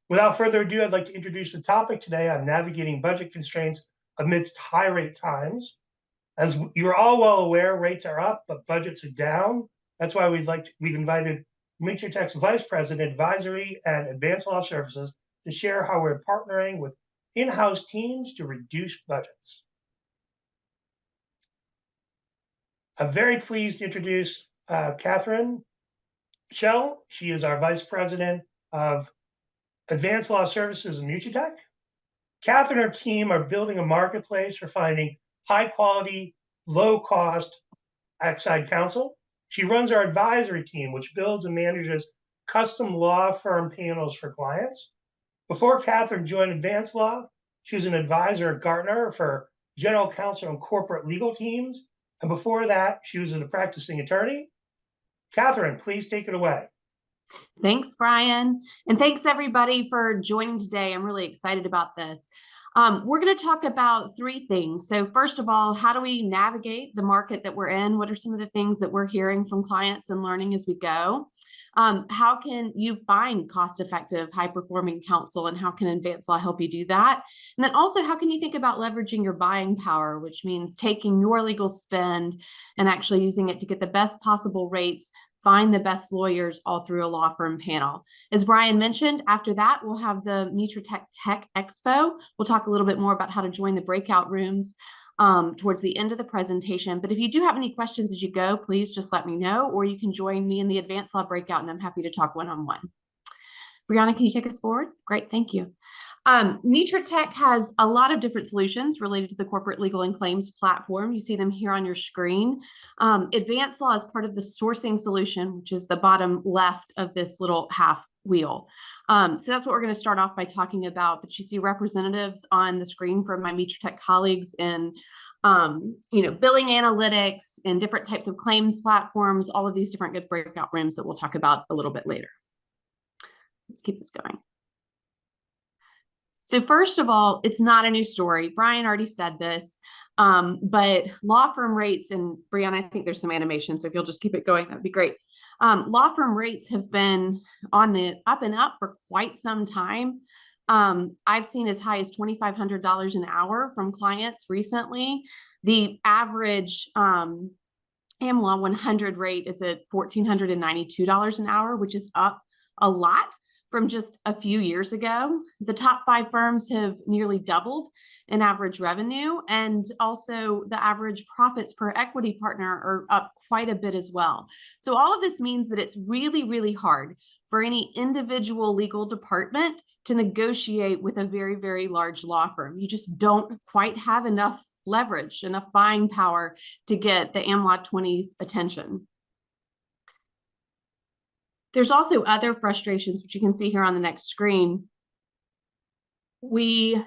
Without further ado, I'd like to introduce the topic today on navigating budget constraints amidst high rate times. As you're all well aware, rates are up, but budgets are down. That's why we've invited Mitratech's Vice President, Advisory and Advanced Law Services to share how we're partnering with in-house teams to reduce budgets. I'm very pleased to introduce Catherine Schell. She is our Vice President of Advanced Law Services in Mitratech. Catherine and her team are building a marketplace for finding high quality, low cost outside counsel. She runs our advisory team, which builds and manages custom law firm panels for clients. Before Catherine joined Advanced Law, she was an advisor at Gartner for general counsel and corporate legal teams. And before that, she was a practicing attorney. Catherine, please take it away. Thanks, Brian. And thanks everybody for joining today. I'm really excited about this. We're going to talk about three things. So first of all, how do we navigate the market that we're in? What are some of the things that we're hearing from clients and learning as we go? How can you find cost-effective, high-performing counsel, and how can Advanced Law help you do that? And then also, how can you think about leveraging your buying power, which means taking your legal spend and actually using it to get the best possible rates, find the best lawyers all through a law firm panel. As Brian mentioned, after that, we'll have the Mitratech Tech Expo. We'll talk a little bit more about how to join the breakout rooms towards the end of the presentation. But if you do have any questions as you go, please just let me know, or you can join me in the Advanced Law breakout, and I'm happy to talk one-on-one. Brianna, can you take us forward? Great, thank you. Mitratech has a lot of different solutions related to the corporate legal and claims platform. You see them here on your screen. Advanced Law is part of the sourcing solution, which is the bottom left of this little half wheel. So that's what we're going to start off by talking about. But you see representatives on the screen from my Mitratech colleagues in billing analytics and different types of claims platforms, all of these different good breakout rooms that we'll talk about a little bit later. Let's keep this going. So first of all, it's not a new story. Brian already said this, but law firm rates, and Brianna, I think there's some animation, so if you'll just keep it going, that'd be great. Law firm rates have been on the up and up for quite some time. I've seen as high as $2,500 an hour from clients recently. The average AmLaw 100 rate is at $1,492 an hour, which is up a lot from just a few years ago. The top 5 firms have nearly doubled in average revenue, and also the average profits per equity partner are up quite a bit as well. So all of this means that it's really, really hard for any individual legal department to negotiate with a very, very large law firm. You just don't quite have enough leverage, enough buying power to get the AmLaw 20's attention. There's also other frustrations, which you can see here on the next screen. We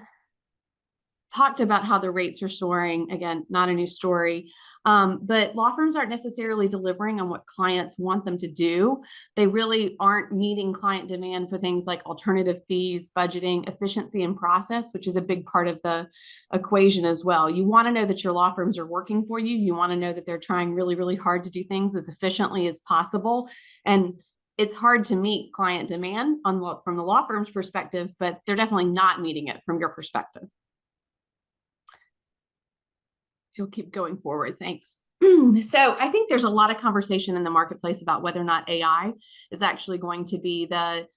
talked about how the rates are soaring. Again, not a new story, but law firms aren't necessarily delivering on what clients want them to do. They really aren't meeting client demand for things like alternative fees, budgeting, efficiency, and process, which is a big part of the equation as well. You want to know that your law firms are working for you. You want to know that they're trying really, really hard to do things as efficiently as possible. And it's hard to meet client demand from the law firm's perspective, but they're definitely not meeting it from your perspective. You'll keep going forward. Thanks. So I think there's a lot of conversation in the marketplace about whether or not AI is actually going to be the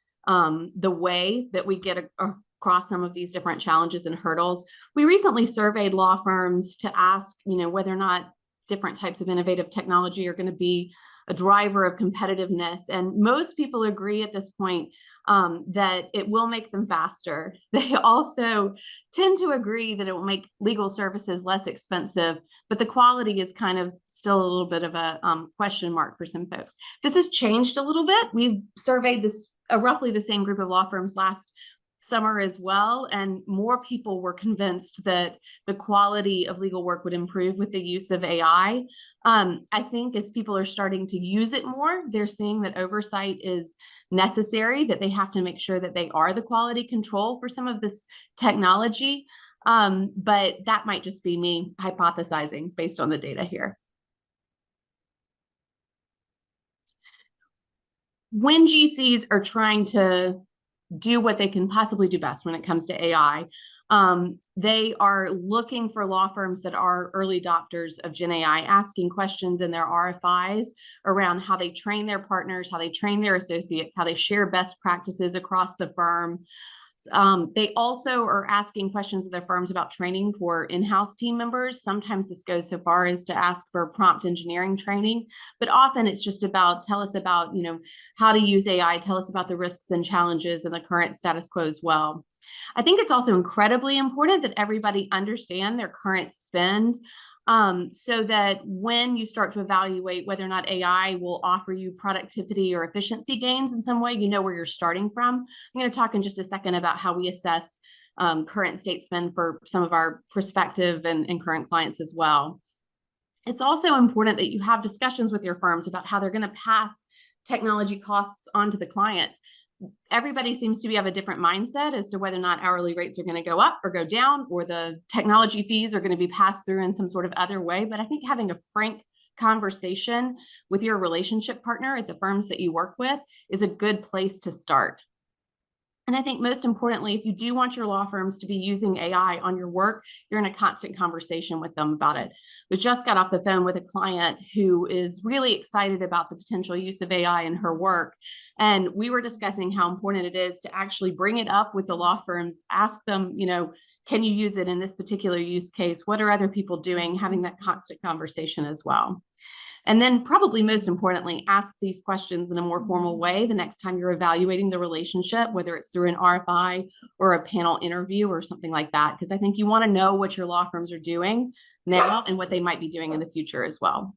way that we get across some of these different challenges and hurdles. We recently surveyed law firms to ask, whether or not different types of innovative technology are going to be a driver of competitiveness. And most people agree at this point that it will make them faster. They also tend to agree that it will make legal services less expensive, but the quality is kind of still a little bit of a question mark for some folks. This has changed a little bit. We've surveyed this roughly the same group of law firms last summer as well, and more people were convinced that the quality of legal work would improve with the use of AI. I think as people are starting to use it more, they're seeing that oversight is necessary, that they have to make sure that they are the quality control for some of this technology. But that might just be me hypothesizing based on the data here. When GCs are trying to do what they can possibly do best when it comes to AI. They are looking for law firms that are early adopters of Gen AI, asking questions in their RFIs around how they train their partners, how they train their associates, how they share best practices across the firm. They also are asking questions of their firms about training for in-house team members. Sometimes this goes so far as to ask for prompt engineering training, but often it's just about, tell us about, how to use AI, tell us about the risks and challenges and the current status quo as well. I think it's also incredibly important that everybody understand their current spend, so that when you start to evaluate whether or not AI will offer you productivity or efficiency gains in some way, you know where you're starting from. I'm going to talk in just a second about how we assess current state spend for some of our prospective and current clients as well. It's also important that you have discussions with your firms about how they're going to pass technology costs on to the clients. Everybody seems to have a different mindset as to whether or not hourly rates are going to go up or go down, or the technology fees are going to be passed through in some sort of other way. But I think having a frank conversation with your relationship partner at the firms that you work with is a good place to start. And I think most importantly, if you do want your law firms to be using AI on your work, you're in a constant conversation with them about it. We just got off the phone with a client who is really excited about the potential use of AI in her work. And we were discussing how important it is to actually bring it up with the law firms, ask them, can you use it in this particular use case? What are other people doing? Having that constant conversation as well. And then probably most importantly, ask these questions in a more formal way the next time you're evaluating the relationship, whether it's through an RFI or a panel interview or something like that, because I think you want to know what your law firms are doing now and what they might be doing in the future as well.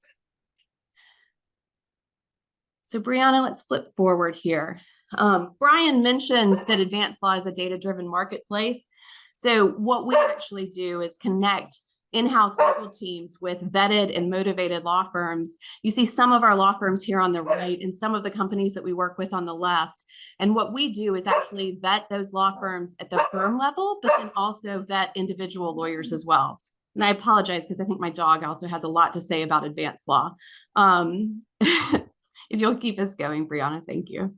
So Brianna, let's flip forward here. Brian mentioned that AdvanceLaw is a data-driven marketplace. So what we actually do is connect in-house legal teams with vetted and motivated law firms. You see some of our law firms here on the right and some of the companies that we work with on the left. And what we do is actually vet those law firms at the firm level, but then also vet individual lawyers as well. And I apologize because I think my dog also has a lot to say about AdvanceLaw. If you'll keep us going, Brianna, thank you.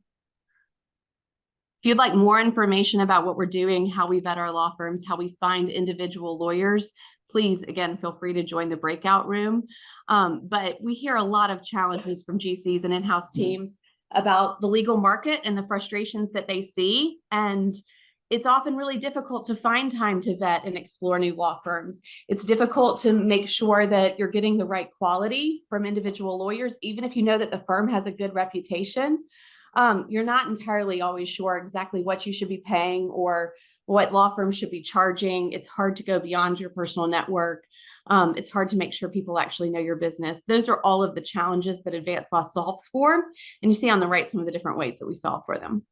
If you'd like more information about what we're doing, how we vet our law firms, how we find individual lawyers, please, again, feel free to join the breakout room. But we hear a lot of challenges from GCs and in-house teams about the legal market and the frustrations that they see. And it's often really difficult to find time to vet and explore new law firms. It's difficult to make sure that you're getting the right quality from individual lawyers, even if you know that the firm has a good reputation. You're not entirely always sure exactly what you should be paying or what law firms should be charging. It's hard to go beyond your personal network. It's hard to make sure people actually know your business. Those are all of the challenges that AdvanceLaw solves for. And you see on the right some of the different ways that we solve for them.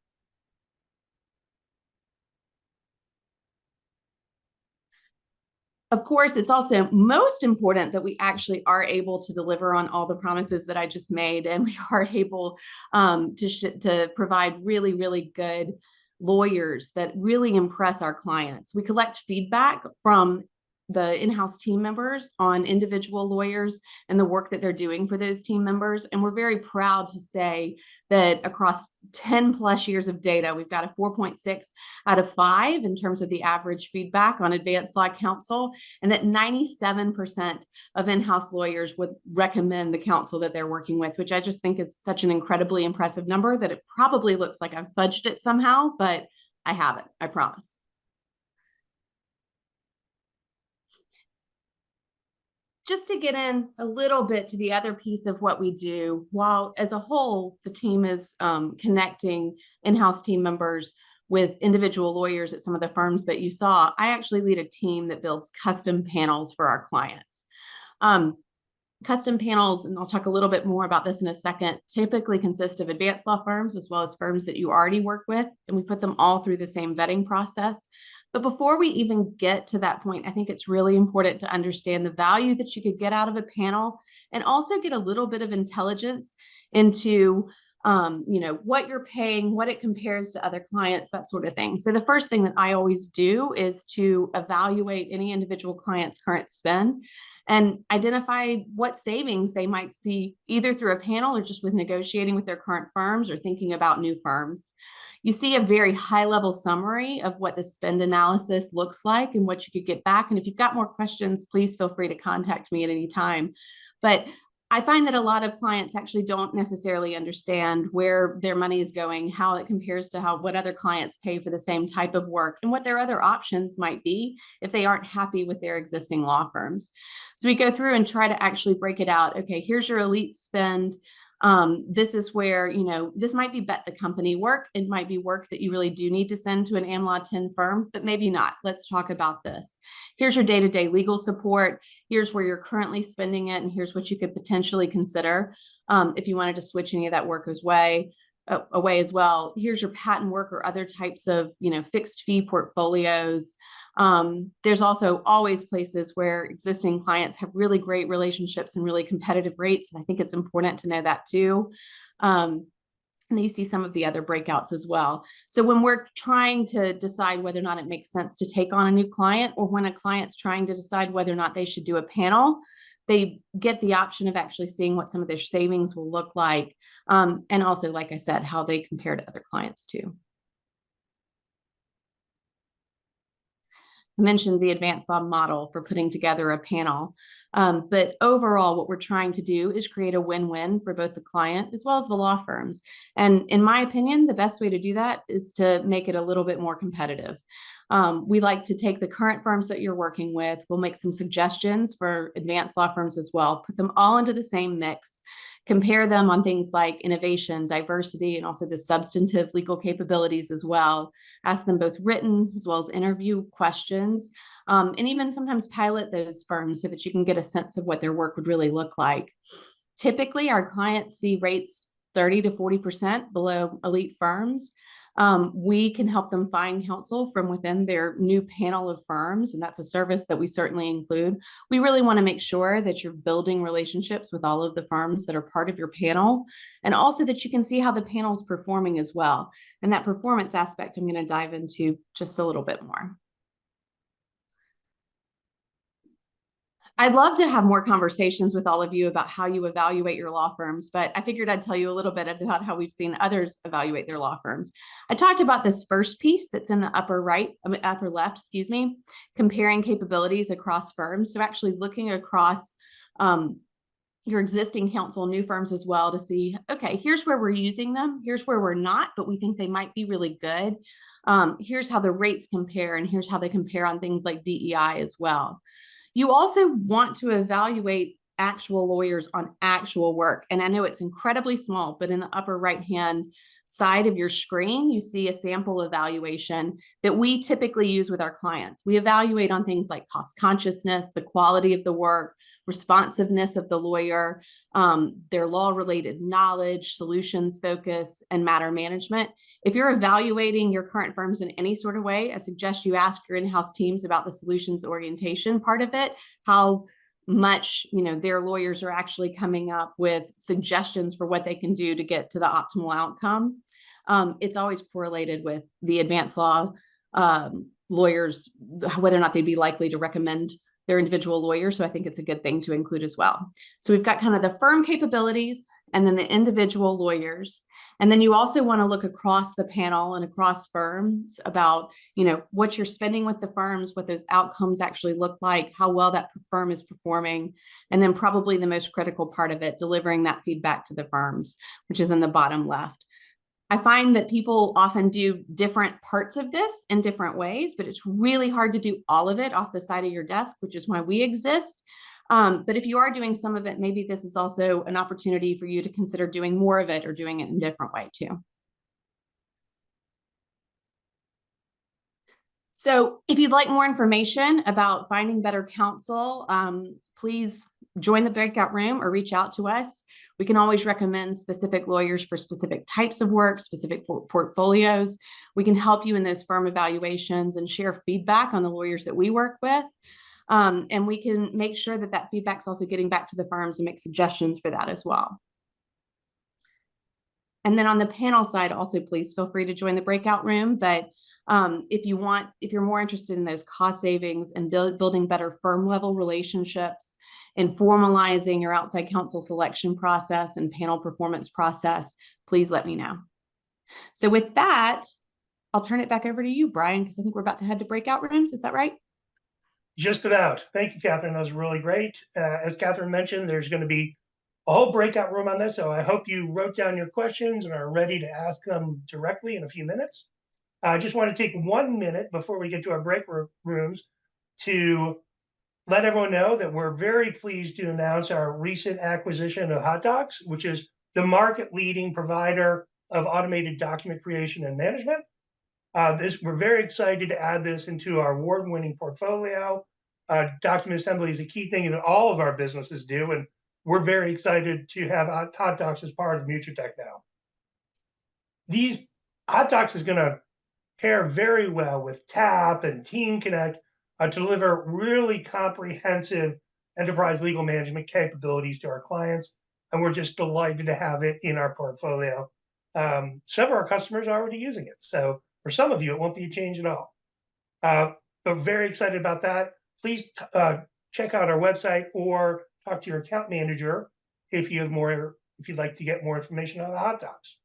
Of course, it's also most important that we actually are able to deliver on all the promises that I just made, and we are able to provide really, really good lawyers that really impress our clients. We collect feedback from the in-house team members on individual lawyers and the work that they're doing for those team members. And we're very proud to say that across 10 plus years of data, we've got a 4.6 out of 5 in terms of the average feedback on AdvanceLaw counsel, and that 97% of in-house lawyers would recommend the counsel that they're working with, which I just think is such an incredibly impressive number that it probably looks like I've fudged it somehow, but I haven't, I promise. Just to get in a little bit to the other piece of what we do, while as a whole, the team is connecting in-house team members with individual lawyers at some of the firms that you saw, I actually lead a team that builds custom panels for our clients. Custom panels, and I'll talk a little bit more about this in a second, typically consist of AdvanceLaw firms as well as firms that you already work with, and we put them all through the same vetting process. But before we even get to that point, I think it's really important to understand the value that you could get out of a panel and also get a little bit of intelligence into what you're paying, what it compares to other clients, that sort of thing. So the first thing that I always do is to evaluate any individual client's current spend and identify what savings they might see either through a panel or just with negotiating with their current firms or thinking about new firms. You see a very high level summary of what the spend analysis looks like and what you could get back. And if you've got more questions, please feel free to contact me at any time. But I find that a lot of clients actually don't necessarily understand where their money is going, how it compares to what other clients pay for the same type of work, and what their other options might be if they aren't happy with their existing law firms. So we go through and try to actually break it out. Okay, here's your elite spend. This is where, this might be bet the company work. It might be work that you really do need to send to an AmLaw 10 firm, but maybe not. Let's talk about this. Here's your day-to-day legal support. Here's where you're currently spending it. And here's what you could potentially consider if you wanted to switch any of that work away as well. Here's your patent work or other types of, fixed fee portfolios. There's also always places where existing clients have really great relationships and really competitive rates. And I think it's important to know that too. And then you see some of the other breakouts as well. So when we're trying to decide whether or not it makes sense to take on a new client, or when a client's trying to decide whether or not they should do a panel, they get the option of actually seeing what some of their savings will look like. And also, like I said, how they compare to other clients too. I mentioned the AdvanceLaw model for putting together a panel. But overall, what we're trying to do is create a win-win for both the client as well as the law firms. And in my opinion, the best way to do that is to make it a little bit more competitive. We like to take the current firms that you're working with. We'll make some suggestions for advanced law firms as well, put them all into the same mix, compare them on things like innovation, diversity, and also the substantive legal capabilities as well. Ask them both written as well as interview questions, and even sometimes pilot those firms so that you can get a sense of what their work would really look like. Typically, our clients see rates 30 to 40% below elite firms. We can help them find counsel from within their new panel of firms, and that's a service that we certainly include. We really want to make sure that you're building relationships with all of the firms that are part of your panel, and also that you can see how the panel is performing as well. And that performance aspect, I'm going to dive into just a little bit more. I'd love to have more conversations with all of you about how you evaluate your law firms, but I figured I'd tell you a little bit about how we've seen others evaluate their law firms. I talked about this first piece that's in the upper left, comparing capabilities across firms. So actually looking across your existing counsel, new firms as well, to see, okay, here's where we're using them, here's where we're not, but we think they might be really good. Here's how the rates compare, and here's how they compare on things like DEI as well. You also want to evaluate actual lawyers on actual work. And I know it's incredibly small, but in the upper right-hand side of your screen, you see a sample evaluation that we typically use with our clients. We evaluate on things like cost consciousness, the quality of the work, responsiveness of the lawyer, their law-related knowledge, solutions focus, and matter management. If you're evaluating your current firms in any sort of way, I suggest you ask your in-house teams about the solutions orientation part of it, how much their lawyers are actually coming up with suggestions for what they can do to get to the optimal outcome. It's always correlated with the advanced law lawyers, whether or not they'd be likely to recommend their individual lawyer. So I think it's a good thing to include as well. So we've got kind of the firm capabilities and then the individual lawyers. And then you also want to look across the panel and across firms about, what you're spending with the firms, what those outcomes actually look like, how well that firm is performing, and then probably the most critical part of it, delivering that feedback to the firms, which is in the bottom left. I find that people often do different parts of this in different ways, but it's really hard to do all of it off the side of your desk, which is why we exist. But if you are doing some of it, maybe this is also an opportunity for you to consider doing more of it or doing it in a different way too. So if you'd like more information about finding better counsel, please join the breakout room or reach out to us. We can always recommend specific lawyers for specific types of work, specific portfolios. We can help you in those firm evaluations and share feedback on the lawyers that we work with. And we can make sure that that feedback is also getting back to the firms and make suggestions for that as well. And then on the panel side, also, please feel free to join the breakout room. But if you're more interested in those cost savings and building better firm level relationships and formalizing your outside counsel selection process and panel performance process, please let me know. So with that, I'll turn it back over to you, Brian, because I think we're about to head to breakout rooms. Is that right? Just about. Thank you, Catherine. That was really great. As Catherine mentioned, there's going to be a whole breakout room on this, so I hope you wrote down your questions and are ready to ask them directly in a few minutes. I just want to take 1 minute before we get to our break rooms to let everyone know that we're very pleased to announce our recent acquisition of Hot Docs, which is the market-leading provider of automated document creation and management. We're very excited to add this into our award-winning portfolio. Document assembly is a key thing that all of our businesses do, and we're very excited to have Hot Docs as part of Mitratech now. These Hot Docs is going to pair very well with TAP and Team Connect to deliver really comprehensive enterprise legal management capabilities to our clients, and we're just delighted to have it in our portfolio. Some of our customers are already using it, so for some of you, it won't be a change at all. But very excited about that. Please check out our website or talk to your account manager if you'd like to get more information on the Hot Docs.